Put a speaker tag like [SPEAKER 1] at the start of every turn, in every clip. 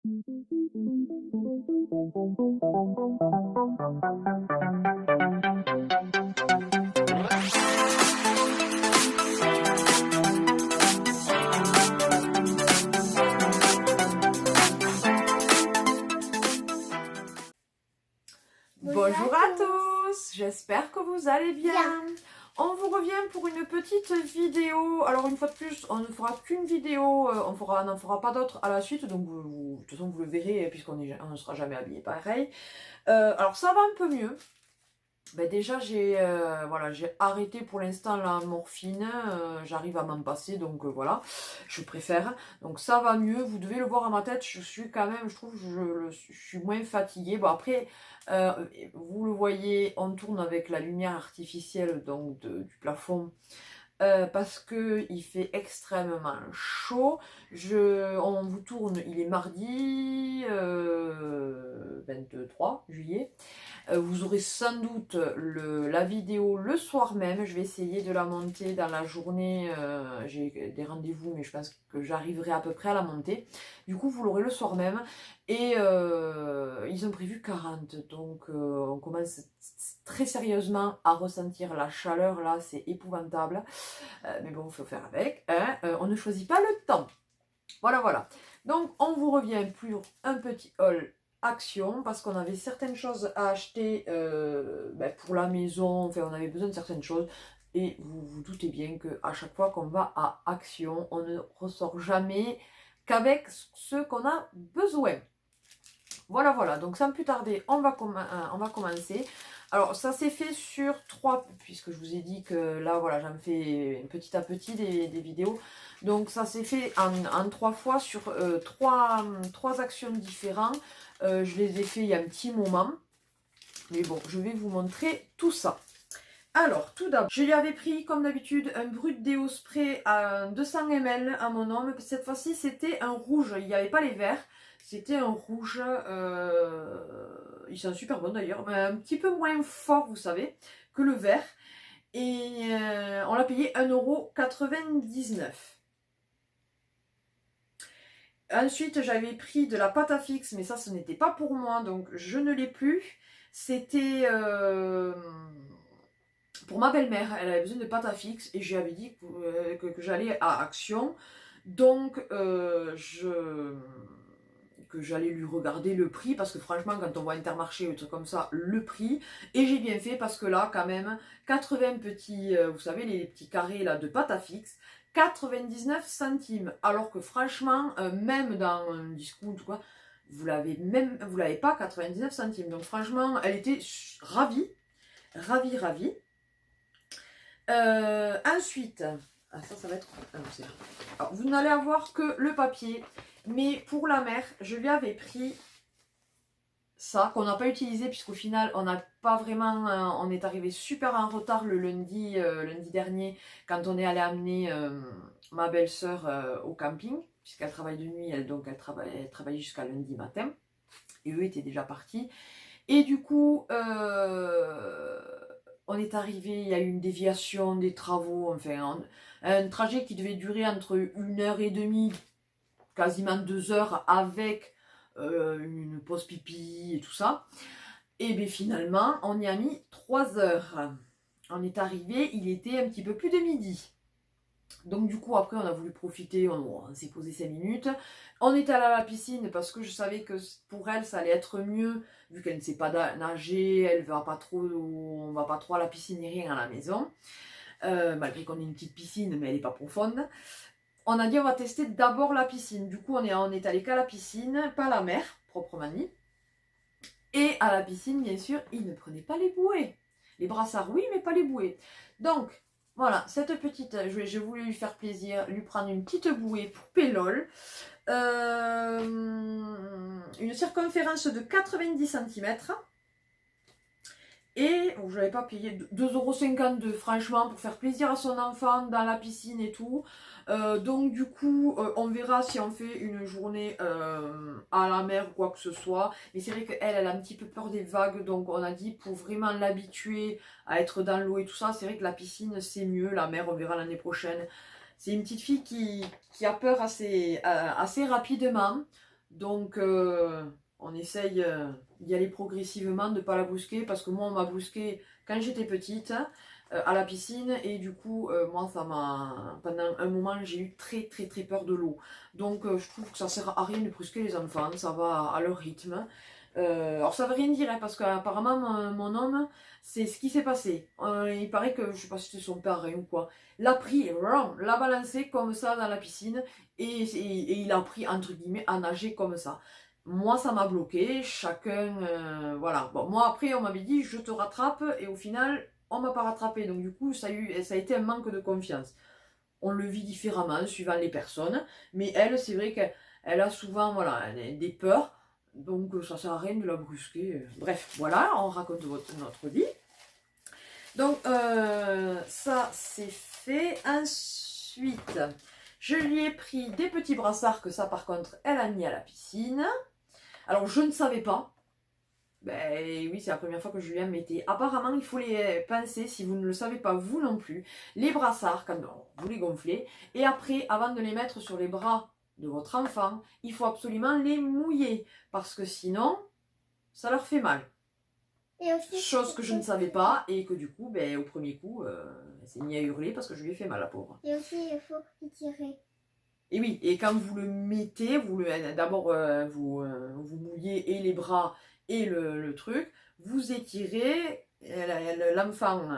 [SPEAKER 1] Bonjour à tous, j'espère que vous allez bien. On vous revient pour une petite vidéo. Alors une fois de plus, on ne fera qu'une vidéo, on n'en fera pas d'autres à la suite, donc de toute façon vous le verrez puisqu'on ne sera jamais habillé pareil. Alors ça va un peu mieux. Ben déjà j'ai arrêté pour l'instant la morphine, j'arrive à m'en passer, donc voilà, je préfère. Donc ça va mieux, vous devez le voir à ma tête, je suis quand même, je trouve que je suis moins fatiguée. Bon après, vous le voyez, on tourne avec la lumière artificielle donc du plafond. Parce que il fait extrêmement chaud. On vous tourne, il est mardi 23 juillet. Vous aurez sans doute la vidéo le soir même. Je vais essayer de la monter dans la journée. J'ai des rendez-vous, mais je pense que j'arriverai à peu près à la monter. Du coup, vous l'aurez le soir même. Et ils ont prévu 40. Donc, on commence très sérieusement à ressentir la chaleur. Là, c'est épouvantable. Mais bon, il faut faire avec. Hein. On ne choisit pas le temps. Voilà, voilà. Donc, on vous revient pour un petit haul action parce qu'on avait certaines choses à acheter pour la maison. Enfin, on avait besoin de certaines choses. Et vous vous doutez bien qu'à chaque fois qu'on va à Action, on ne ressort jamais qu'avec ce qu'on a besoin. Voilà, voilà. Donc, sans plus tarder, on va commencer. Alors, ça s'est fait sur 3, puisque je vous ai dit que là, voilà, j'en fais petit à petit des vidéos. Donc, ça s'est fait en 3 fois sur 3 actions différentes. Je les ai fait il y a un petit moment. Mais bon, je vais vous montrer tout ça. Alors, tout d'abord, je lui avais pris, comme d'habitude, un brut déo spray à 200 ml à mon homme. Cette fois-ci, c'était un rouge. Il n'y avait pas les verts. C'était un rouge. Il sent super bon d'ailleurs. Mais un petit peu moins fort, vous savez, que le vert. Et on l'a payé 1,99 €. Ensuite, j'avais pris de la pâte à fixe, mais ça, ce n'était pas pour moi, donc je ne l'ai plus. C'était pour ma belle-mère, elle avait besoin de pâte à fixe et je lui avais dit que j'allais à Action. Donc, que j'allais lui regarder le prix parce que franchement, quand on voit Intermarché ou des trucs comme ça, le prix. Et j'ai bien fait parce que là, quand même, 80 petits, vous savez, les petits carrés là de pâte à fixe, 99 centimes. Alors que franchement, même dans un discount ou quoi, vous l'avez pas 99 centimes. Donc franchement, elle était ravie, ravie, ravie. Ensuite, ça va être... Alors, vous n'allez avoir que le papier, mais pour la mère, je lui avais pris ça, qu'on n'a pas utilisé, puisqu'au final, on n'a pas vraiment... on est arrivé super en retard le lundi dernier, quand on est allé amener ma belle-sœur au camping, puisqu'elle travaille de nuit, elle travaille jusqu'à lundi matin, et eux étaient déjà partis. Et du coup... on est arrivé, il y a eu une déviation, des travaux, enfin un trajet qui devait durer entre 1h30, quasiment 2 heures avec une pause pipi et tout ça. Et bien finalement, on y a mis 3 heures. On est arrivé, il était un petit peu plus de midi. Donc du coup après on a voulu profiter, on s'est posé 5 minutes. On est allé à la piscine parce que je savais que pour elle ça allait être mieux vu qu'elle ne sait pas nager, on va pas trop à la piscine ni rien à la maison. Malgré qu'on ait une petite piscine mais elle n'est pas profonde. On a dit on va tester d'abord la piscine. Du coup on est allé qu'à la piscine, pas à la mer proprement dit. Et à la piscine bien sûr il ne prenait pas les bouées. Les brassards oui mais pas les bouées. Donc voilà, cette petite, je voulais lui faire plaisir, lui prendre une petite bouée pour Pélol. Une circonférence de 90 cm. Et je n'avais pas payé 2,52 € franchement pour faire plaisir à son enfant dans la piscine et tout. Donc du coup on verra si on fait une journée à la mer ou quoi que ce soit. Mais c'est vrai qu'elle a un petit peu peur des vagues. Donc on a dit pour vraiment l'habituer à être dans l'eau et tout ça. C'est vrai que la piscine c'est mieux. La mer on verra l'année prochaine. C'est une petite fille qui a peur assez rapidement. Donc on essaye d'y aller progressivement, de ne pas la brusquer, parce que moi on m'a brusqué quand j'étais petite à la piscine, et du coup moi ça m'a, pendant un moment j'ai eu très peur de l'eau. Donc je trouve que ça sert à rien de brusquer les enfants, ça va à leur rythme. Alors ça veut rien dire, hein, parce qu'apparemment mon homme, c'est ce qui s'est passé. Il paraît que, je sais pas si c'était son père ou quoi, l'a pris, l'a balancé comme ça dans la piscine, et il a appris entre guillemets à nager comme ça. Moi ça m'a bloqué, chacun, voilà. Bon, moi après on m'avait dit je te rattrape, et au final on m'a pas rattrapé, donc du coup ça a été un manque de confiance. On le vit différemment suivant les personnes, mais elle, c'est vrai qu'elle a souvent, voilà, des peurs, donc ça sert à rien de la brusquer. Bref, voilà, on raconte notre vie. Donc ça c'est fait. Ensuite, je lui ai pris des petits brassards, que ça par contre elle a mis à la piscine. Alors je ne savais pas. Ben oui, c'est la première fois que Julien mettait. Apparemment, il faut les pincer, si vous ne le savez pas, vous non plus, les brassards, quand vous les gonflez. Et après, avant de les mettre sur les bras de votre enfant, il faut absolument les mouiller, parce que sinon, ça leur fait mal.
[SPEAKER 2] Et aussi,
[SPEAKER 1] Chose que je ne savais pas, et que du coup, ben, au premier coup, elle s'est mise à hurler parce que je lui ai fait mal, la pauvre.
[SPEAKER 2] et aussi, il faut étirer.
[SPEAKER 1] Et oui, et quand vous le mettez, d'abord vous mouillez et les bras et le truc, vous étirez, l'enfant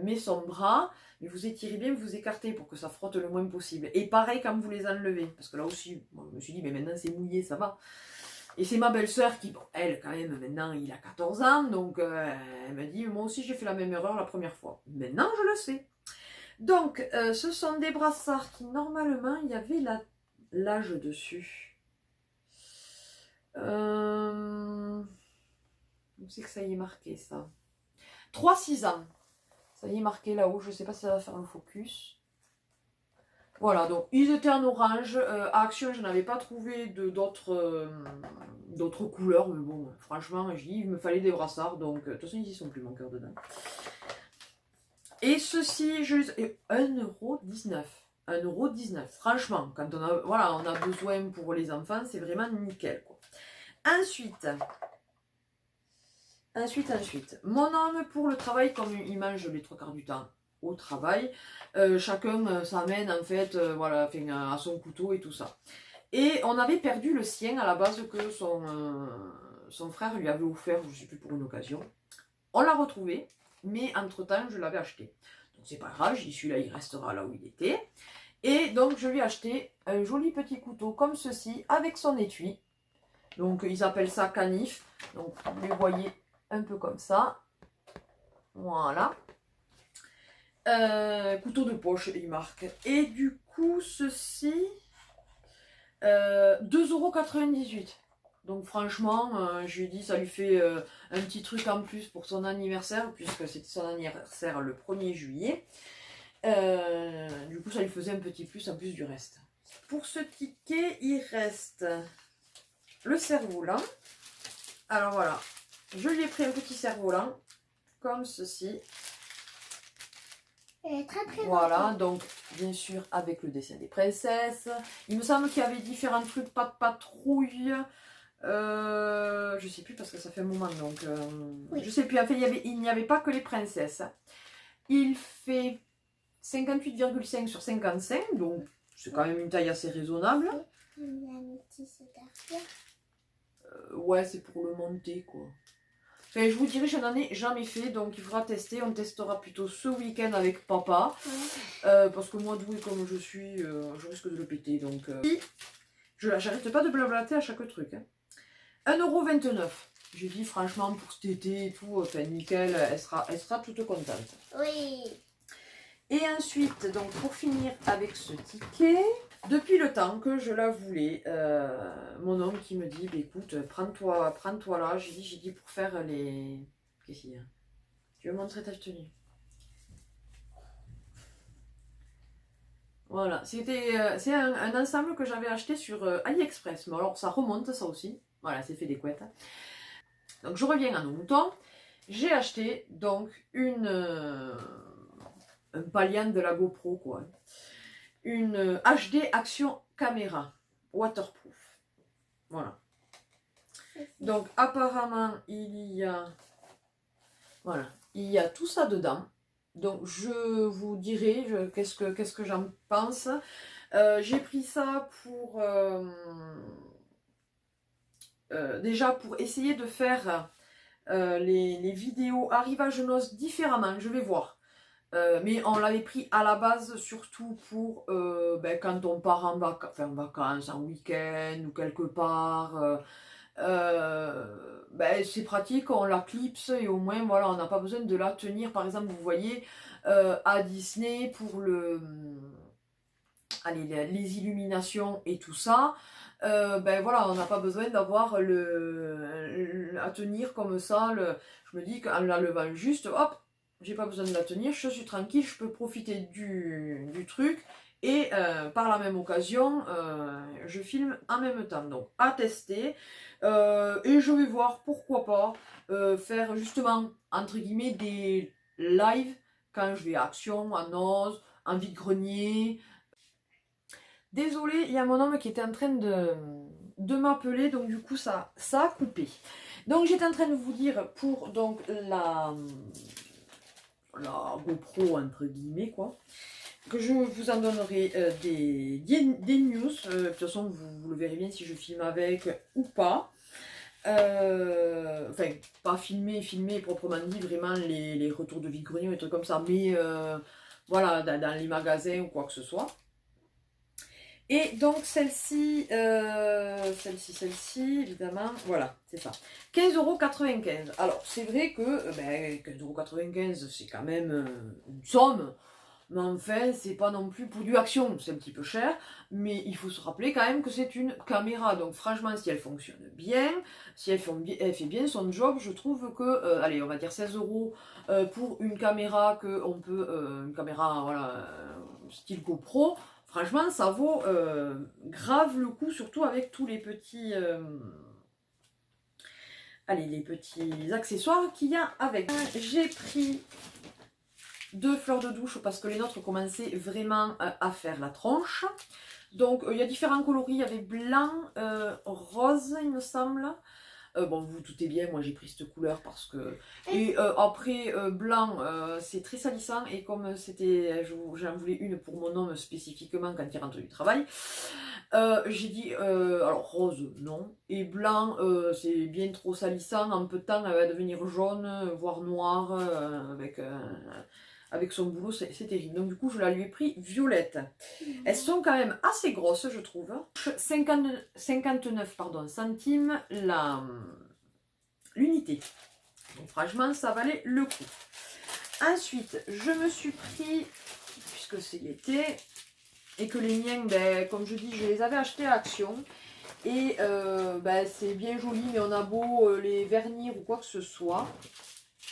[SPEAKER 1] met son bras, mais vous étirez bien, vous écartez pour que ça frotte le moins possible. Et pareil quand vous les enlevez, parce que là aussi, moi, je me suis dit, mais maintenant c'est mouillé, ça va. Et c'est ma belle-sœur qui, bon, elle quand même, maintenant il a 14 ans, donc elle m'a dit, moi aussi j'ai fait la même erreur la première fois. Maintenant je le sais. Donc, ce sont des brassards qui, normalement, il y avait l'âge dessus. Où c'est que ça y est marqué, ça? 3-6 ans. Ça y est marqué là-haut, je ne sais pas si ça va faire le focus. Voilà, donc ils étaient en orange. À Action, je n'avais pas trouvé d'autres couleurs, mais bon, franchement, je dis, il me fallait des brassards, donc de toute façon, ils y sont plus, mon cœur dedans. Et ceci, 1,19 €. 1,19 €. Franchement, quand on a, voilà, on a besoin pour les enfants, c'est vraiment nickel, quoi. Ensuite, mon homme, pour le travail, comme il mange les 3 quarts du temps au travail, chacun s'amène en fait, voilà, à son couteau et tout ça. Et on avait perdu le sien à la base, que son frère lui avait offert, je ne sais plus, pour une occasion. On l'a retrouvé, mais entre-temps, je l'avais acheté. Donc c'est pas grave, j'ai dit celui-là, il restera là où il était. Et donc, je lui ai acheté un joli petit couteau comme ceci, avec son étui. Donc, ils appellent ça canif. Donc, vous les voyez un peu comme ça. Voilà. Couteau de poche, il marque. Et du coup, ceci, 2,98 €. Donc franchement, je lui ai dit, ça lui fait un petit truc en plus pour son anniversaire, puisque c'était son anniversaire le 1er juillet. Du coup, ça lui faisait un petit plus en plus du reste. Pour ce ticket, il reste le cerf-volant. Alors voilà, je lui ai pris un petit cerf-volant, comme ceci.
[SPEAKER 2] Très
[SPEAKER 1] Voilà, donc bien sûr avec le dessin des princesses. Il me semble qu'il y avait différents trucs, pas de patrouille. Je sais plus parce que ça fait un moment, donc oui. Je sais plus. En fait, il n'y avait pas que les princesses. Il fait 58,5 sur 55, donc c'est quand même une taille assez raisonnable. Ouais, c'est pour le monter, quoi. Enfin, je vous dirais, je n'en ai jamais fait, donc il faudra tester. On testera plutôt ce week-end avec papa. Parce que moi, douée comme je suis, je risque de le péter. Donc, j'arrête pas de blablater à chaque truc. Hein. 1,29 €. J'ai dit, franchement, pour cet été et tout, enfin, nickel, elle sera toute contente.
[SPEAKER 2] Oui.
[SPEAKER 1] Et ensuite, donc pour finir avec ce ticket, depuis le temps que je la voulais, mon homme qui me dit, bah, écoute, prends-toi là. J'ai dit pour faire les... Qu'est-ce qu'il y a? Tu veux montrer ta tenue? Voilà, c'est un ensemble que j'avais acheté sur AliExpress. Mais alors ça remonte, ça aussi. Voilà, c'est fait des couettes. Donc je reviens à nos moutons. J'ai acheté donc un Palian de la GoPro, quoi. Une HD Action Caméra waterproof. Voilà. Donc apparemment il y a, voilà, il y a tout ça dedans. Donc je vous dirai qu'est-ce que j'en pense. J'ai pris ça pour déjà pour essayer de faire les vidéos arrivage noces différemment. Je vais voir. Mais on l'avait pris à la base surtout pour ben, quand on part en vacances, en week-end ou quelque part. Ben, c'est pratique, on la clipse et au moins voilà, on n'a pas besoin de la tenir. Par exemple, vous voyez à Disney pour les illuminations et tout ça. Ben voilà, on n'a pas besoin d'avoir à tenir comme ça. Je me dis qu'en la levant juste, hop, j'ai pas besoin de la tenir, je suis tranquille, je peux profiter du truc. Et par la même occasion, je filme en même temps. Donc à tester. Et je vais voir pourquoi pas faire justement entre guillemets des lives quand je vais à Action, à Noz, en vide-grenier. Désolée, il y a mon homme qui était en train de m'appeler, donc du coup ça a coupé. Donc j'étais en train de vous dire pour donc la GoPro entre guillemets quoi, que je vous en donnerai des news. De toute façon vous le verrez bien si je filme avec ou pas. Enfin pas filmer proprement dit, vraiment les retours de vide-grenier ou des trucs comme ça, mais voilà dans les magasins ou quoi que ce soit. Et donc celle-ci, évidemment, voilà, c'est ça. 15,95 €. Alors c'est vrai que ben, 15,95 € c'est quand même une somme, mais enfin c'est pas non plus pour du Action, c'est un petit peu cher, mais il faut se rappeler quand même que c'est une caméra, donc franchement si elle fonctionne bien, si elle fait bien son job, je trouve que, allez on va dire 16 € pour une caméra une caméra voilà, style GoPro. Franchement, ça vaut grave le coup, surtout avec tous les petits, les petits accessoires qu'il y a avec. J'ai pris 2 fleurs de douche parce que les nôtres commençaient vraiment à faire la tronche. Donc, il y a différents coloris, il y avait blanc, rose, il me semble. Bon, vous vous doutez bien, moi j'ai pris cette couleur parce que... Et après, blanc, c'est très salissant. Et comme c'était, j'en voulais une pour mon homme spécifiquement quand il rentre du travail, j'ai dit, alors rose, non. Et blanc, c'est bien trop salissant. En peu de temps, elle va devenir jaune, voire noire, avec son boulot, c'est terrible. Donc du coup, je la lui ai pris violette. Elles sont quand même assez grosses, je trouve. 59 centimes l'unité. Donc franchement, ça valait le coup. Ensuite, je me suis pris, puisque c'est l'été, et que les miens, ben, comme je dis, je les avais achetés à Action. Et ben, c'est bien joli, mais on a beau les vernir ou quoi que ce soit.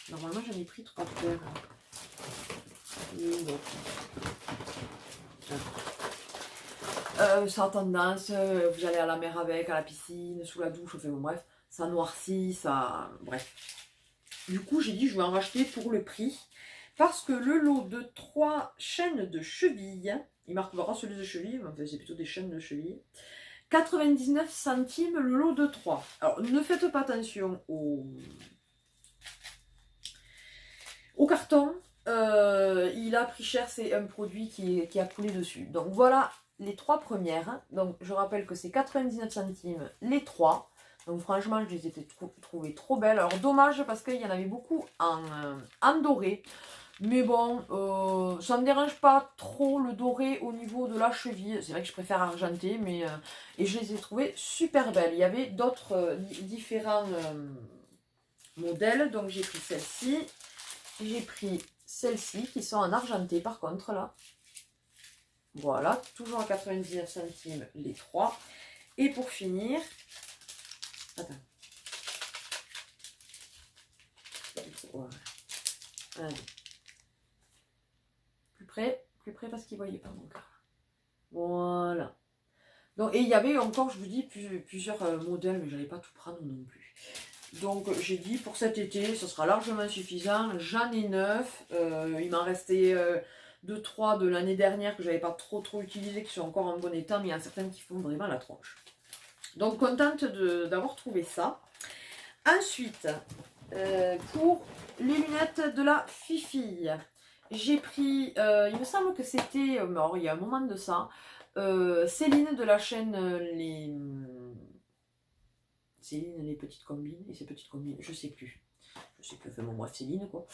[SPEAKER 1] Normalement, j'en ai pris 3 paires. Ça a tendance, vous allez à la mer avec, à la piscine, sous la douche, enfin bon bref, ça noircit, ça... bref. Du coup j'ai dit je vais en racheter pour le prix, parce que le lot de 3 chaînes de chevilles, il marque bracelet de cheville, mais enfin c'est plutôt des chaînes de cheville, 99 centimes le lot de 3. Alors ne faites pas attention au carton, il a pris cher, c'est un produit qui a coulé dessus. Donc voilà les 3 premières. Donc je rappelle que c'est 99 centimes les 3. Donc franchement je les ai trouvées trop belles. Alors dommage parce qu'il y en avait beaucoup en doré. Mais bon, ça ne me dérange pas trop le doré au niveau de la cheville. C'est vrai que je préfère argenté, mais et je les ai trouvées super belles. Il y avait d'autres différents modèles. Donc j'ai pris celle-ci. J'ai pris celles-ci qui sont en argenté par contre là. Voilà, toujours à 99 centimes les 3. Et pour finir, attends. Voilà. Allez. Plus près parce qu'il ne voyait pas mon cœur. Voilà. Donc, et il y avait encore, je vous dis, plusieurs modèles, mais je n'allais pas tout prendre non plus. Donc j'ai dit pour cet été, ce sera largement suffisant. J'en ai 9. Il m'en restait 2-3 de l'année dernière que j'avais pas trop utilisé, qui sont encore en bon état, mais il y en a certaines qui font vraiment la tronche. Donc contente d'avoir trouvé ça. Ensuite, pour les lunettes de la Fifi, j'ai pris, il me semble que c'était, il y a un moment de ça, Céline de la chaîne Céline, les petites combines, et ces petites combines, je sais plus. Je sais plus, enfin bon, bref, Céline quoi.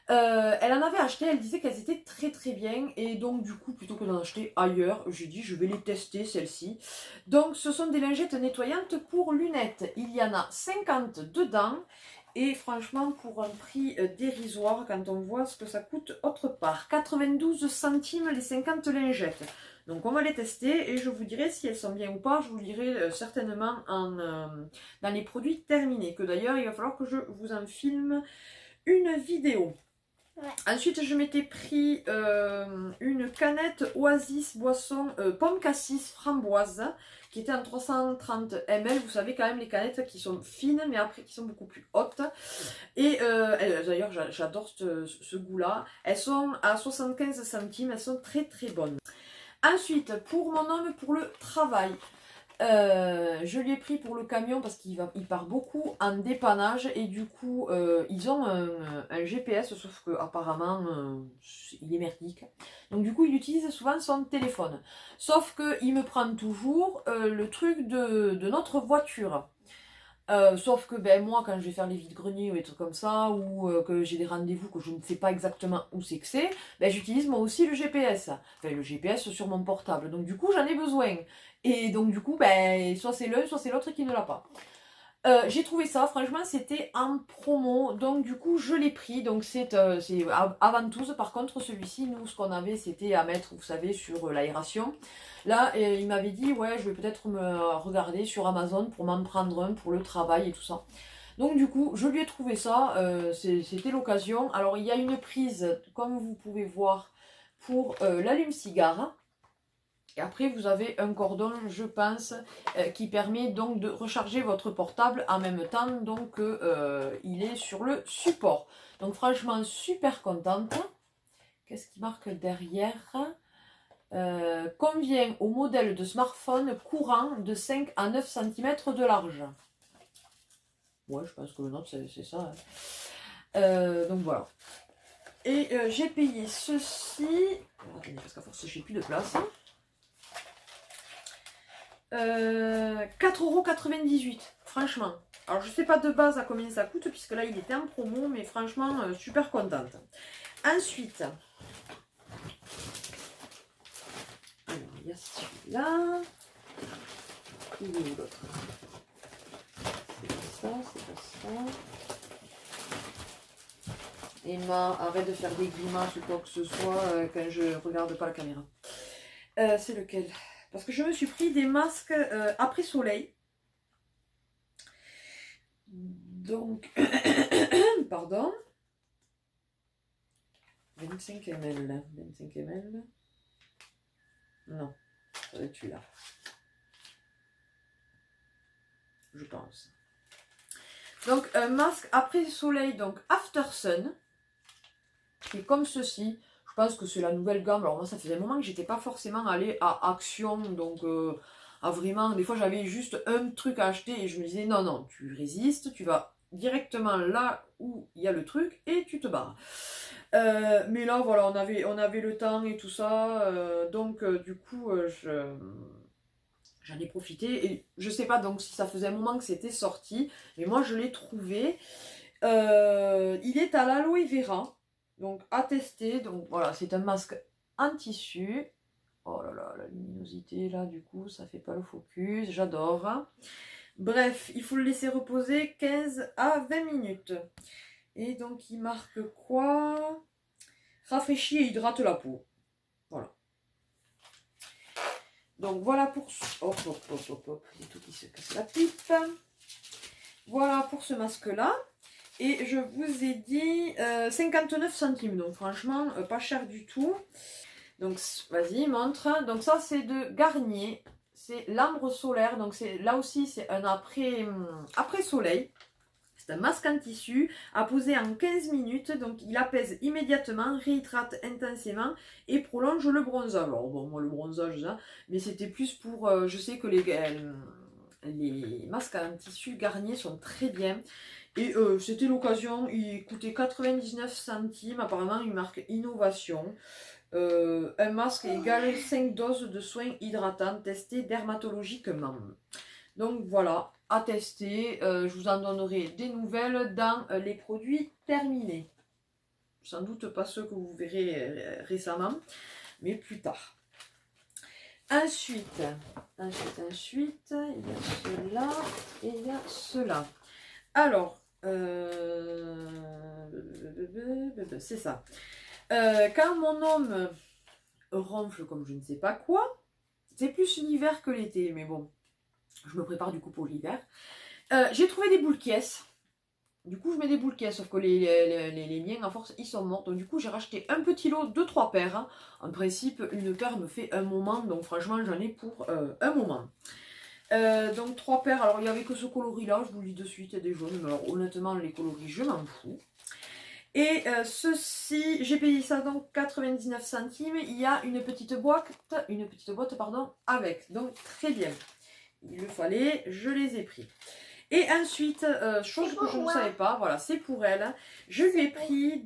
[SPEAKER 1] Elle en avait acheté, elle disait qu'elles étaient très très bien, et donc du coup, plutôt que d'en acheter ailleurs, j'ai dit je vais les tester celles-ci. Donc ce sont des lingettes nettoyantes pour lunettes. Il y en a 50 dedans, et franchement, pour un prix dérisoire, quand on voit ce que ça coûte autre part, 92 centimes les 50 lingettes. Donc on va les tester et je vous dirai si elles sont bien ou pas. Je vous dirai certainement dans les produits terminés. Que d'ailleurs, il va falloir que je vous en filme une vidéo.
[SPEAKER 2] Ouais.
[SPEAKER 1] Ensuite, je m'étais pris une canette Oasis boisson pomme cassis framboise qui était en 330 ml. Vous savez quand même les canettes qui sont fines mais après qui sont beaucoup plus hautes. Et d'ailleurs, j'adore ce goût-là. Elles sont à 75 centimes. Elles sont très très bonnes. Ensuite, pour mon homme, pour le travail, je lui ai pris pour le camion parce qu'il part beaucoup en dépannage et du coup ils ont un GPS sauf que apparemment il est merdique. Donc du coup il utilise souvent son téléphone. Sauf que il me prend toujours le truc de notre voiture. Sauf que ben, moi, quand je vais faire les vides-greniers ou des trucs comme ça, ou que j'ai des rendez-vous que je ne sais pas exactement où c'est que c'est, ben, j'utilise moi aussi le GPS. Enfin, le GPS sur mon portable. Donc, du coup, j'en ai besoin. Et donc, du coup, ben, soit c'est l'un, soit c'est l'autre qui ne l'a pas. J'ai trouvé ça, franchement, c'était en promo, donc du coup, je l'ai pris. Donc, c'est avant tout. Par contre, celui-ci, nous, ce qu'on avait, c'était à mettre, vous savez, sur l'aération. Là, il m'avait dit, ouais, je vais peut-être me regarder sur Amazon pour m'en prendre un pour le travail et tout ça. Donc, du coup, je lui ai trouvé ça, c'était l'occasion. Alors, il y a une prise, comme vous pouvez voir, pour l'allume-cigare. Et après, vous avez un cordon, je pense, qui permet donc de recharger votre portable en même temps donc il est sur le support. Donc franchement, super contente. Qu'est-ce qui marque derrière? Convient au modèle de smartphone courant de 5 à 9 cm de large. Ouais, je pense que le nôtre, c'est ça. Hein. Donc voilà. Et j'ai payé ceci. Attendez, parce qu'à force, j'ai plus de place. 4,98€, franchement. Alors je sais pas de base à combien ça coûte puisque là il était en promo, mais franchement super contente. Ensuite, alors il y a celui-là. Il est où l'autre? C'est pas ça, c'est pas ça. Emma, arrête de faire des grimaces ou quoi que ce soit quand je regarde pas la caméra. C'est lequel? Parce que je me suis pris des masques après soleil. Donc, pardon. 25 ml. 25 ml. Non, ça va être celui-là. Je pense. Donc, un masque après soleil, donc After Sun. Qui est comme ceci. Je pense que c'est la nouvelle gamme. Alors moi, ça faisait un moment que j'étais pas forcément allée à Action, donc à vraiment, des fois j'avais juste un truc à acheter et je me disais non, non, tu résistes, tu vas directement là où il y a le truc et tu te barres. Mais là, voilà, on avait le temps et tout ça, donc du coup, j'en ai profité et je sais pas donc si ça faisait un moment que c'était sorti, mais moi je l'ai trouvé. Il est à l'aloe vera. Donc à tester, donc voilà, c'est un masque en tissu. Oh là là, la luminosité là, du coup, ça fait pas le focus, j'adore. Bref, il faut le laisser reposer 15 à 20 minutes. Et donc il marque quoi? Rafraîchit et hydrate la peau. Voilà. Donc voilà pour... Hop, hop, hop, hop, hop, il y a tout qui se casse la pipe. Voilà pour ce masque-là. Et je vous ai dit 59 centimes, donc franchement pas cher du tout. Donc vas-y, montre. Donc ça c'est de Garnier, c'est l'ambre solaire. Donc là aussi c'est un après soleil. C'est un masque en tissu à poser en 15 minutes. Donc il apaise immédiatement, réhydrate intensément et prolonge le bronzage. Alors bon, moi le bronzage, ça, mais c'était plus pour, je sais que les masques en tissu Garnier sont très bien. Et c'était l'occasion, il coûtait 99 centimes, apparemment une marque Innovation. Un masque égale 5 doses de soins hydratants testés dermatologiquement. Donc voilà, à tester. Je vous en donnerai des nouvelles dans les produits terminés. Sans doute pas ceux que vous verrez récemment, mais plus tard. Ensuite, il y a cela et il y a cela. Alors, c'est ça. Quand mon homme ronfle comme je ne sais pas quoi, c'est plus l'hiver que l'été, mais bon, je me prépare du coup pour l'hiver. J'ai trouvé des boules caisses. Du coup, je mets des boules caisses, sauf que les miens, à force, ils sont morts. Donc, du coup, j'ai racheté un petit lot de 3 paires. Hein. En principe, une paire me fait un moment. Donc, franchement, j'en ai pour un moment. Donc, 3 paires. Alors, il n'y avait que ce coloris-là. Je vous le dis de suite, il y a des jaunes. Mais alors, honnêtement, les coloris, je m'en fous. Et ceci, j'ai payé ça donc 99 centimes. Il y a une petite boîte avec. Donc, très bien. Il le fallait, je les ai pris. Et ensuite, chose que je ne savais pas, voilà, c'est pour elle. Je lui ai pris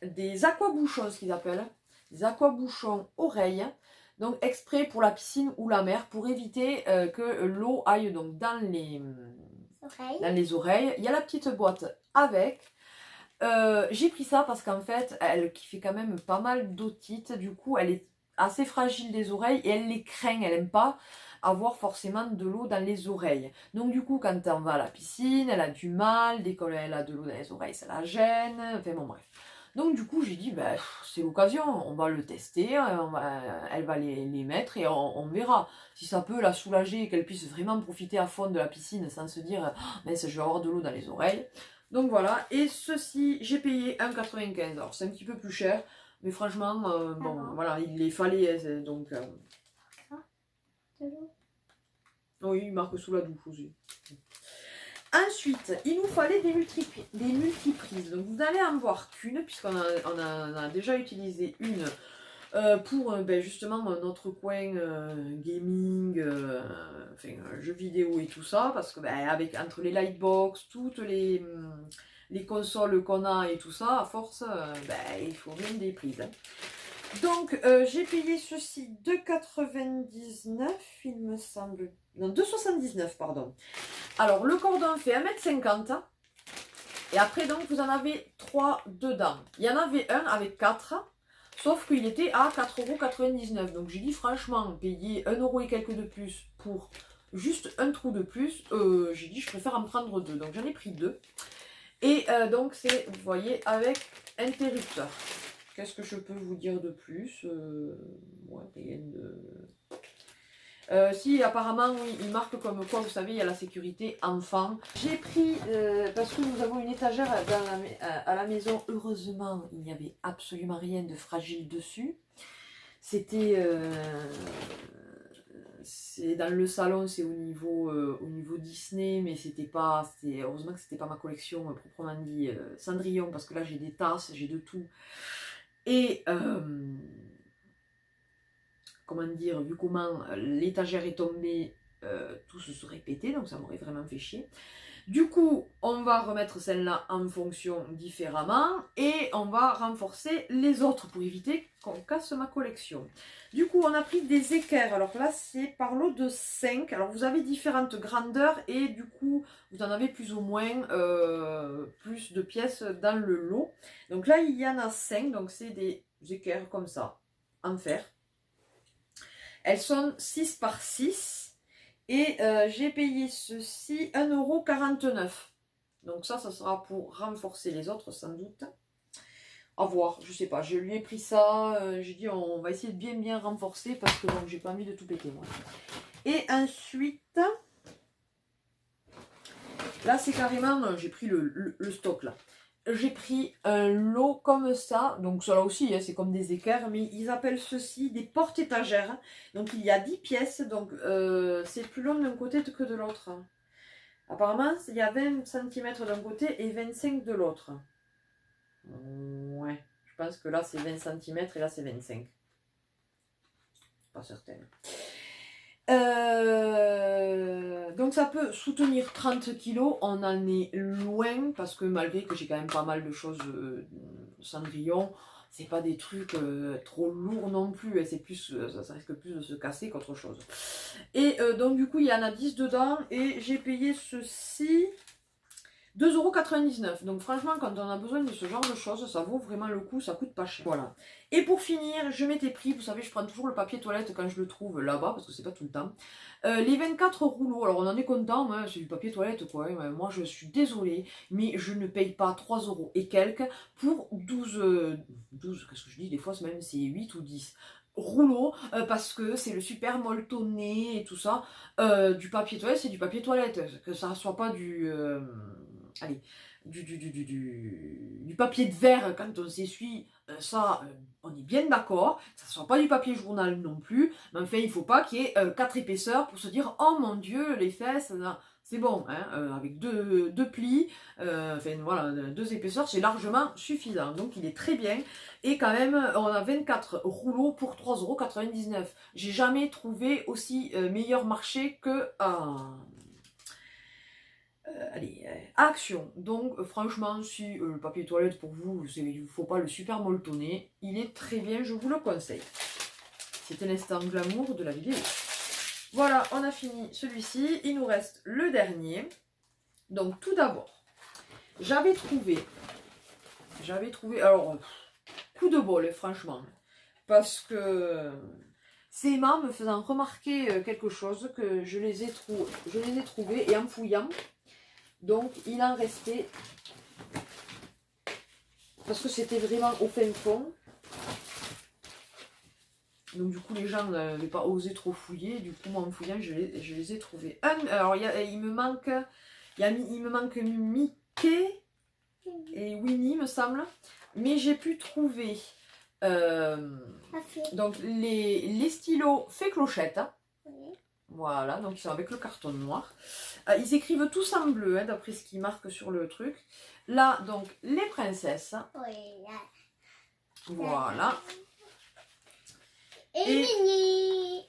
[SPEAKER 1] des aquabouchons, ce qu'ils appellent. Des aquabouchons oreilles. Donc, exprès pour la piscine ou la mer, pour éviter que l'eau aille donc dans les oreilles. Il y a la petite boîte avec. J'ai pris ça parce qu'en fait, elle qui fait quand même pas mal d'otite. Du coup, elle est assez fragile des oreilles et elle les craint. Elle n'aime pas avoir forcément de l'eau dans les oreilles. Donc du coup, quand on va à la piscine, elle a du mal. Dès qu'elle a de l'eau dans les oreilles, ça la gêne. Enfin bon, bref. Donc du coup, j'ai dit, ben, c'est l'occasion, on va le tester, elle va les mettre et on verra. Si ça peut la soulager et qu'elle puisse vraiment profiter à fond de la piscine sans se dire, mais je vais avoir de l'eau dans les oreilles. Donc voilà, et ceci, j'ai payé 1,95. Alors c'est un petit peu plus cher, mais franchement, bon, voilà, il les fallait, donc... Oui, il marque sous la douche aussi. Ensuite, il nous fallait des multiprises. Donc vous allez en voir qu'une, puisqu'on a déjà utilisé une pour justement notre coin gaming, jeux vidéo et tout ça. Parce que entre les lightbox, toutes les consoles qu'on a et tout ça, à force, il faut bien des prises. Hein. Donc, j'ai payé ceci 2,99, il me semble. Non, 2,79, pardon. Alors, le cordon fait 1,50 m. Et après, donc, vous en avez 3 dedans. Il y en avait un avec 4, sauf qu'il était à 4,99 €. Donc, j'ai dit, franchement, payer 1 € et quelques de plus pour juste un trou de plus, j'ai dit, je préfère en prendre 2. Donc, j'en ai pris 2. Et donc, c'est, vous voyez, avec interrupteur. Qu'est-ce que je peux vous dire de plus rien de... si, apparemment, oui, il marque comme quoi, vous savez, il y a la sécurité enfant. J'ai pris, parce que nous avons une étagère à la maison, heureusement, il n'y avait absolument rien de fragile dessus. C'était... c'est dans le salon, c'est au niveau Disney, mais c'était pas... heureusement que c'était pas ma collection, proprement dit, Cendrillon, parce que là, j'ai des tasses, j'ai de tout. Et... comment dire, vu comment l'étagère est tombée, tout se serait pété, donc ça m'aurait vraiment fait chier. Du coup, on va remettre celle-là en fonction différemment et on va renforcer les autres pour éviter qu'on casse ma collection. Du coup, on a pris des équerres. Alors là, c'est par lot de 5. Alors vous avez différentes grandeurs et du coup, vous en avez plus ou moins plus de pièces dans le lot. Donc là, il y en a 5. Donc c'est des équerres comme ça, en fer. Elles sont 6 par 6 et j'ai payé ceci 1,49 €. Donc ça sera pour renforcer les autres sans doute. À voir, je sais pas, je lui ai pris ça, j'ai dit on va essayer de bien renforcer parce que donc j'ai pas envie de tout péter moi. Et ensuite, là c'est carrément, j'ai pris le stock là. J'ai pris un lot comme ça, donc cela aussi, hein, c'est comme des équerres, mais ils appellent ceci des porte-étagères. Donc il y a 10 pièces, donc c'est plus long d'un côté que de l'autre. Apparemment, il y a 20 cm d'un côté et 25 de l'autre. Ouais, je pense que là c'est 20 cm et là c'est 25. Pas certaine. Donc ça peut soutenir 30 kilos, on en est loin parce que malgré que j'ai quand même pas mal de choses Cendrillon, c'est pas des trucs trop lourds non plus, hein, c'est plus, ça risque plus de se casser qu'autre chose. Et donc du coup il y en a 10 dedans et j'ai payé ceci 2,99 €. Donc franchement, quand on a besoin de ce genre de choses, ça vaut vraiment le coup, ça coûte pas cher. Voilà. Et pour finir, je m'étais pris, vous savez, je prends toujours le papier toilette quand je le trouve là-bas, parce que c'est pas tout le temps. Les 24 rouleaux, alors on en est content, hein, c'est du papier toilette quoi. Hein, moi je suis désolée, mais je ne paye pas 3 € et quelques pour 12, qu'est-ce que je dis, des fois même c'est 8 ou 10 rouleaux, parce que c'est le super molletonné et tout ça. Du papier toilette, c'est du papier toilette, que ça soit pas du... allez, du papier de verre quand on s'essuie, ça, on est bien d'accord. Ça ne soit pas du papier journal non plus. Mais enfin, il ne faut pas qu'il y ait 4 épaisseurs pour se dire oh mon Dieu, les fesses, c'est bon. Hein, avec deux plis, enfin voilà, 2 épaisseurs, c'est largement suffisant. Donc il est très bien. Et quand même, on a 24 rouleaux pour 3,99 €. J'ai jamais trouvé aussi meilleur marché que allez, Action. Donc franchement, si le papier toilette pour vous, il ne faut pas le super molletonner, il est très bien, je vous le conseille. C'était l'instant glamour de la vidéo. Voilà, on a fini celui-ci. Il nous reste le dernier. Donc tout d'abord, j'avais trouvé, alors, coup de bol, franchement, parce que c'est Emma me faisant remarquer quelque chose que je les ai trouvés et en fouillant. Donc il en restait, parce que c'était vraiment au fin fond. Donc du coup les gens n'avaient pas osé trop fouiller. Du coup moi en fouillant je les ai trouvés. Alors il me manque Mickey et Winnie me semble. Mais j'ai pu trouver donc les stylos fait clochette. Voilà, donc ils sont avec le carton noir. Ils écrivent tous en bleu, hein, d'après ce qu'ils marquent sur le truc. Là, donc, les princesses. Voilà.
[SPEAKER 2] Et Mini.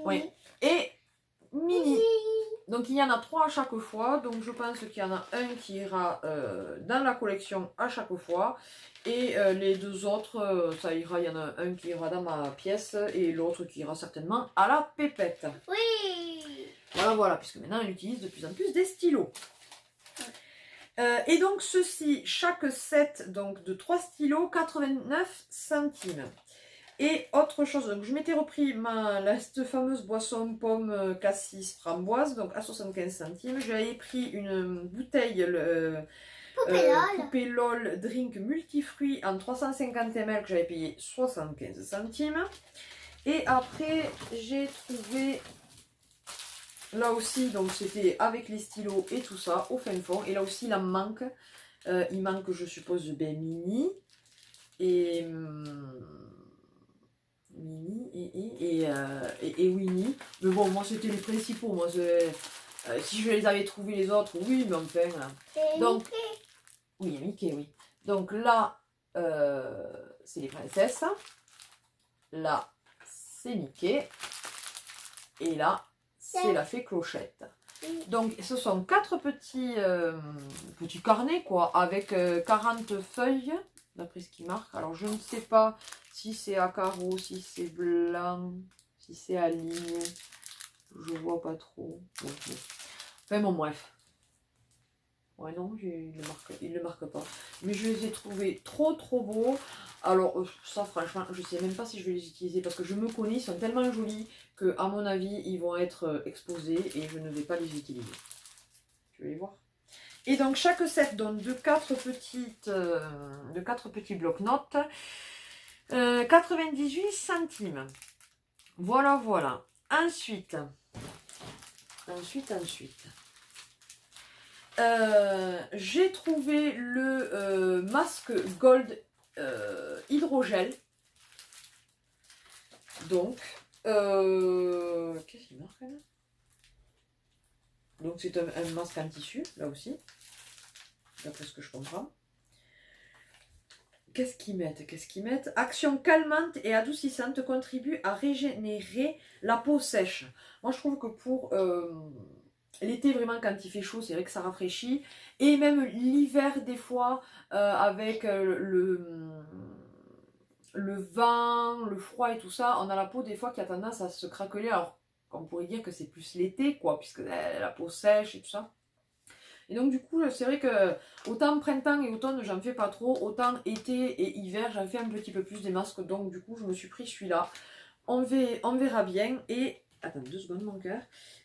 [SPEAKER 1] Oui. Et Mini. Donc, il y en a 3 à chaque fois. Donc, je pense qu'il y en a un qui ira dans la collection à chaque fois. Et les 2 autres, ça ira. Il y en a un qui ira dans ma pièce et l'autre qui ira certainement à la pépette.
[SPEAKER 2] Oui.
[SPEAKER 1] Voilà, voilà, puisque maintenant, elle utilise de plus en plus des stylos. Et donc, ceci, chaque set donc, de 3 stylos, 89 centimes. Et autre chose, donc je m'étais repris cette fameuse boisson pomme cassis framboise, donc à 75 centimes. J'avais pris une bouteille Poupée LOL drink multifruits en 350 ml que j'avais payé 75 centimes. Et après, j'ai trouvé, là aussi, donc c'était avec les stylos et tout ça, au fin fond. Et là aussi, il en manque. Il manque, je suppose, Mini. Et... Mini et Winnie. Mais bon, moi c'était les principaux. Moi, si je les avais trouvés les autres, oui, mais enfin. Donc, oui, Mickey, oui. Donc là, c'est les princesses. Là, c'est Mickey. Et là, c'est la fée Clochette. Donc, ce sont 4 petits carnets, quoi, avec 40 feuilles, d'après ce qui marque. Alors, je ne sais pas si c'est à carreaux, si c'est blanc, si c'est à ligne. Je vois pas trop. Donc, enfin, bon, bref. Ouais, non, il le marque pas. Mais je les ai trouvés trop beaux. Alors, ça, franchement, je sais même pas si je vais les utiliser parce que je me connais, ils sont tellement jolis que, à mon avis, ils vont être exposés et je ne vais pas les utiliser. Tu veux les voir? Et donc, chaque set donne de 4 petits blocs-notes. 98 centimes. Voilà, voilà. Ensuite. J'ai trouvé le masque Gold hydrogel. Donc, qu'est-ce qu'il marque là? Donc, c'est un masque en tissu, là aussi, d'après ce que je comprends. Qu'est-ce qu'ils mettent? Qu'est-ce qu'ils mettent? Action calmante et adoucissante contribue à régénérer la peau sèche. Moi, je trouve que pour l'été, vraiment, quand il fait chaud, c'est vrai que ça rafraîchit. Et même l'hiver, des fois, avec le vent, le froid et tout ça, on a la peau, des fois, qui a tendance à se craqueler. Alors, on pourrait dire que c'est plus l'été, quoi, puisque la peau sèche et tout ça. Et donc du coup, c'est vrai que autant printemps et automne, j'en fais pas trop, autant été et hiver, j'en fais un petit peu plus des masques. Donc du coup, je me suis pris celui-là. On verra bien. Et, attends 2 secondes mon cœur.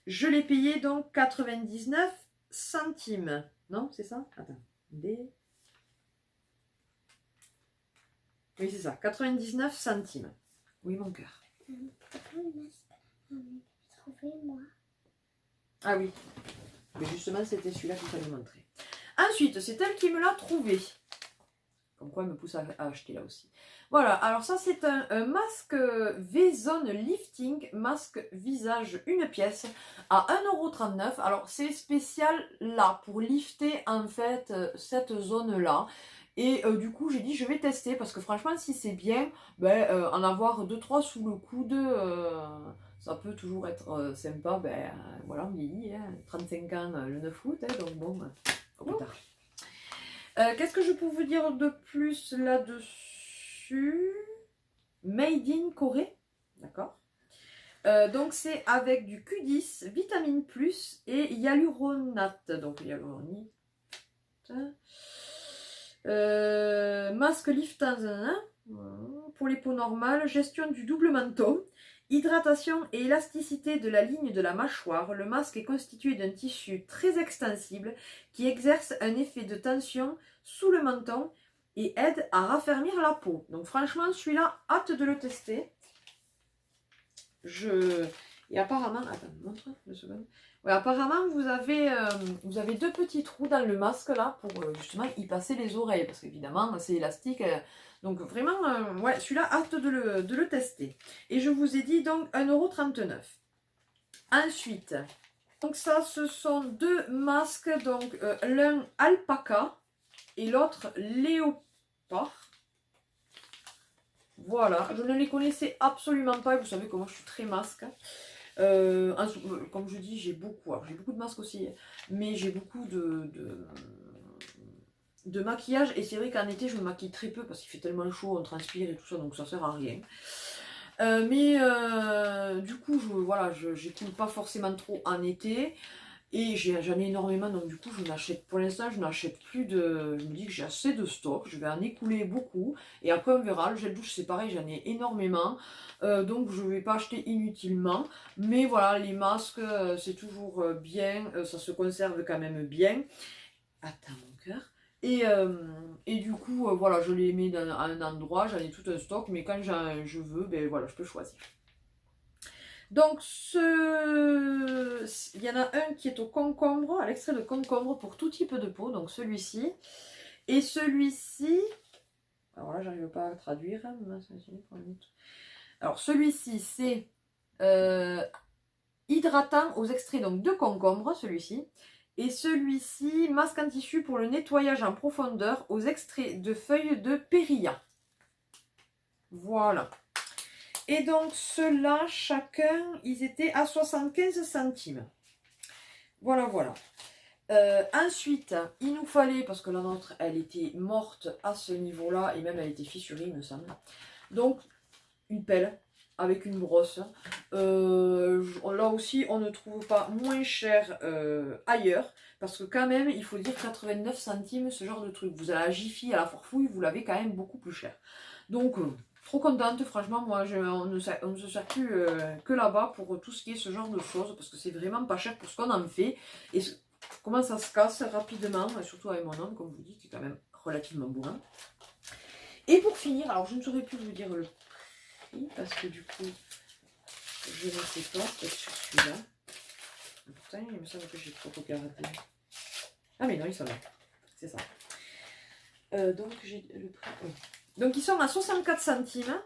[SPEAKER 1] Je l'ai payé donc 99 centimes. Non, c'est ça? Attends. Oui, c'est ça. 99 centimes. Oui, mon cœur. Ah oui. Mais justement, c'était celui-là qu'il fallait montrer. Ensuite, c'est elle qui me l'a trouvé. Comme quoi, elle me pousse à acheter là aussi. Voilà, alors ça, c'est un masque V-Zone Lifting, masque visage une pièce, à 1,39 €. Alors, c'est spécial là, pour lifter en fait cette zone-là. Et du coup, j'ai dit, je vais tester, parce que franchement, si c'est bien, ben, en avoir 2-3 sous le coude, ça peut toujours être sympa. Ben, voilà, on vieillit, hein, 35 ans le 9 août, hein, donc bon, au plus tard. Qu'est-ce que je peux vous dire de plus là-dessus? Made in Corée, d'accord. Donc c'est avec du Q10, vitamine plus et hyaluronate. Donc hyaluronate. Masque liftant pour les peaux normales, gestion du double menton, hydratation et élasticité de la ligne de la mâchoire. Le masque est constitué d'un tissu très extensible qui exerce un effet de tension sous le menton et aide à raffermir la peau. Donc franchement, celui-là, hâte de le tester. Et apparemment, attends, montre 2 secondes. Ouais, apparemment, vous avez 2 petits trous dans le masque là pour justement y passer les oreilles parce qu'évidemment c'est élastique. Donc vraiment, ouais, celui-là, hâte de le tester. Et je vous ai dit donc 1,39 €. Ensuite, donc ça, ce sont 2 masques, donc l'un alpaca et l'autre léopard. Voilà, je ne les connaissais absolument pas, et vous savez comment je suis très masque. Comme je dis, j'ai beaucoup de masques aussi, mais j'ai beaucoup de maquillage, et c'est vrai qu'en été je me maquille très peu parce qu'il fait tellement chaud, on transpire et tout ça, donc ça sert à rien. Du coup, j'écoule pas forcément trop en été. Et j'en ai énormément, donc du coup, pour l'instant, je n'achète plus de... Je me dis que j'ai assez de stock, je vais en écouler beaucoup. Et après, on verra. Le gel douche, c'est pareil, j'en ai énormément. Donc, je ne vais pas acheter inutilement. Mais voilà, les masques, c'est toujours bien. Ça se conserve quand même bien. Attends, mon cœur. Et du coup, voilà, je les mets à un endroit, j'en ai tout un stock. Mais quand je veux, ben voilà, je peux choisir. Donc, il y en a un qui est au concombre, à l'extrait de concombre pour tout type de peau, donc celui-ci. Et celui-ci, alors là, j'arrive pas à traduire. Alors, celui-ci, c'est hydratant aux extraits donc, de concombre, celui-ci. Et celui-ci, masque en tissu pour le nettoyage en profondeur aux extraits de feuilles de périlla. Voilà. Et donc, ceux-là, chacun, ils étaient à 75 centimes. Voilà, voilà. Ensuite, il nous fallait, parce que la nôtre, elle était morte à ce niveau-là, et même elle était fissurée, il me semble. Donc, une pelle avec une brosse. Là aussi, on ne trouve pas moins cher ailleurs, parce que quand même, il faut dire 89 centimes, ce genre de truc. Vous allez à Jiffy, à la Forfouille, vous l'avez quand même beaucoup plus cher. Donc... trop contente, franchement, moi on ne se sert plus que là-bas pour tout ce qui est ce genre de choses, parce que c'est vraiment pas cher pour ce qu'on en fait, et comment ça se casse rapidement, surtout avec mon homme, comme je vous dis, qui est quand même relativement bourrin. Et pour finir, alors je ne saurais plus vous dire le prix, parce que du coup, je ne sais pas, peut-être sur celui-là. Pourtant, il me semble que j'ai trop regardé. Ah mais non, ils sont là, c'est ça. Donc j'ai le prix... Oui. Donc ils sont à 64 centimes.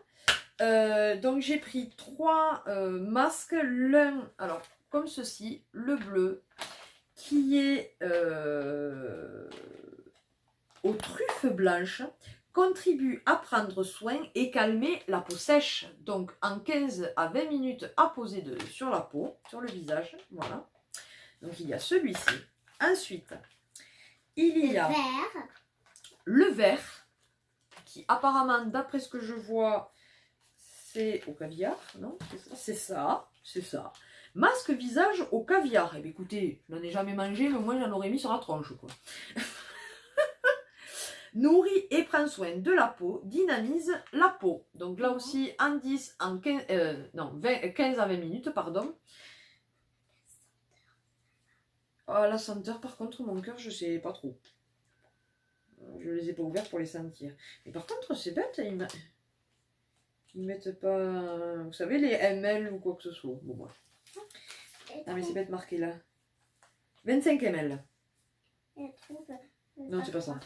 [SPEAKER 1] Donc j'ai pris 3 masques. L'un, alors comme ceci, le bleu, qui est aux truffes blanches, contribue à prendre soin et calmer la peau sèche. Donc en 15 à 20 minutes à poser sur la peau, sur le visage. Voilà. Donc il y a celui-ci. Ensuite, il y a le vert, qui apparemment, d'après ce que je vois, c'est au caviar, non? C'est ça, c'est ça. Masque visage au caviar. Eh bien écoutez, je n'en ai jamais mangé, mais au moins j'en aurais mis sur la tronche, quoi. Nourrit et prend soin de la peau, dynamise la peau. Donc là aussi, en 10, en 15, 15 à 20 minutes, pardon. Ah, la senteur, par contre, mon cœur, je sais pas trop. Je les ai pas ouverts pour les sentir. Mais par contre, c'est bête, ils mettent pas, vous savez, les ml ou quoi que ce soit. Bon, moi. Ah, mais c'est bête marqué là. 25 ml. Non, c'est pas ça.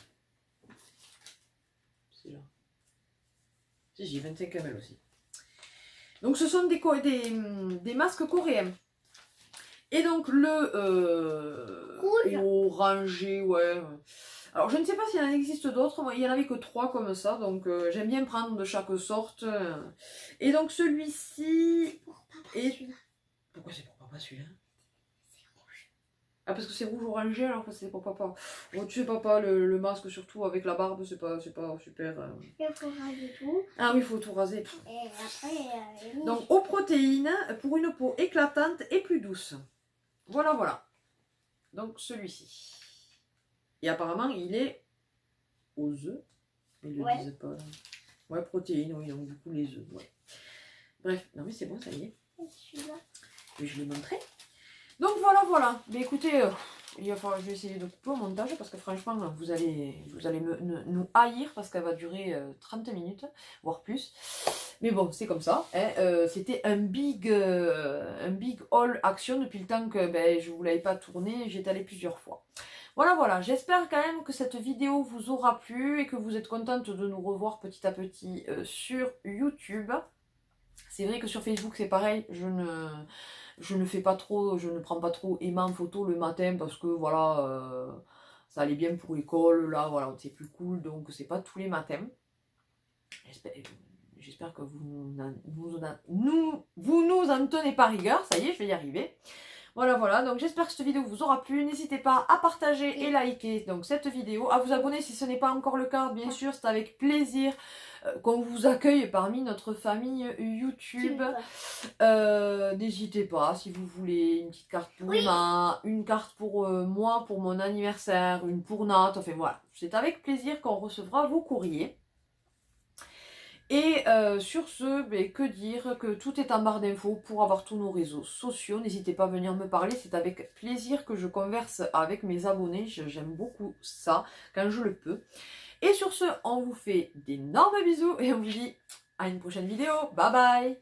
[SPEAKER 1] C'est là. Si, 25 ml aussi. Donc, ce sont des masques coréens. Et donc, le orangé, ouais. Alors, je ne sais pas s'il en existe d'autres. Moi, il n'y en avait que 3 comme ça. Donc, j'aime bien prendre de chaque sorte. Et donc, celui-ci est... Pourquoi c'est pour papa celui-là? C'est rouge. Ah, parce que c'est rouge orangé, alors que c'est pour papa. Bon, tu sais, papa, le masque, surtout avec la barbe, c'est pas super.
[SPEAKER 2] Il faut raser tout.
[SPEAKER 1] Ah oui, il faut tout raser.
[SPEAKER 2] Et après,
[SPEAKER 1] donc, aux protéines, pour une peau éclatante et plus douce. Voilà, voilà. Donc, celui-ci. Et apparemment, il est aux œufs. Ils le disent pas. Ouais, protéines, oui, donc du coup, les œufs. Ouais. Bref, non mais c'est bon, ça y est. Et je l'ai montré. Donc voilà, voilà. Mais écoutez, il va falloir, je vais essayer de couper au montage parce que franchement, vous allez nous haïr parce qu'elle va durer 30 minutes, voire plus. Mais bon, c'est comme ça. Hein. C'était un big haul action depuis le temps que je ne vous l'avais pas tourné. J'ai allé plusieurs fois. Voilà, voilà. J'espère quand même que cette vidéo vous aura plu et que vous êtes contente de nous revoir petit à petit sur YouTube. C'est vrai que sur Facebook, c'est pareil. Je ne fais pas trop, je ne prends pas trop Emma en photo le matin parce que voilà, ça allait bien pour l'école. Là, voilà, c'est plus cool. Donc, c'est pas tous les matins. J'espère que vous nous en tenez pas rigueur. Ça y est, je vais y arriver. Voilà, voilà, donc j'espère que cette vidéo vous aura plu. N'hésitez pas à partager et liker donc, cette vidéo, à vous abonner si ce n'est pas encore le cas. Bien sûr, c'est avec plaisir qu'on vous accueille parmi notre famille YouTube. N'hésitez pas, si vous voulez une petite carte pour Emma, une carte pour moi, pour mon anniversaire, une pour Nat, enfin voilà. C'est avec plaisir qu'on recevra vos courriers. Et sur ce, que dire, que tout est en barre d'infos pour avoir tous nos réseaux sociaux. N'hésitez pas à venir me parler, c'est avec plaisir que je converse avec mes abonnés. J'aime beaucoup ça, quand je le peux. Et sur ce, on vous fait d'énormes bisous et on vous dit à une prochaine vidéo. Bye bye!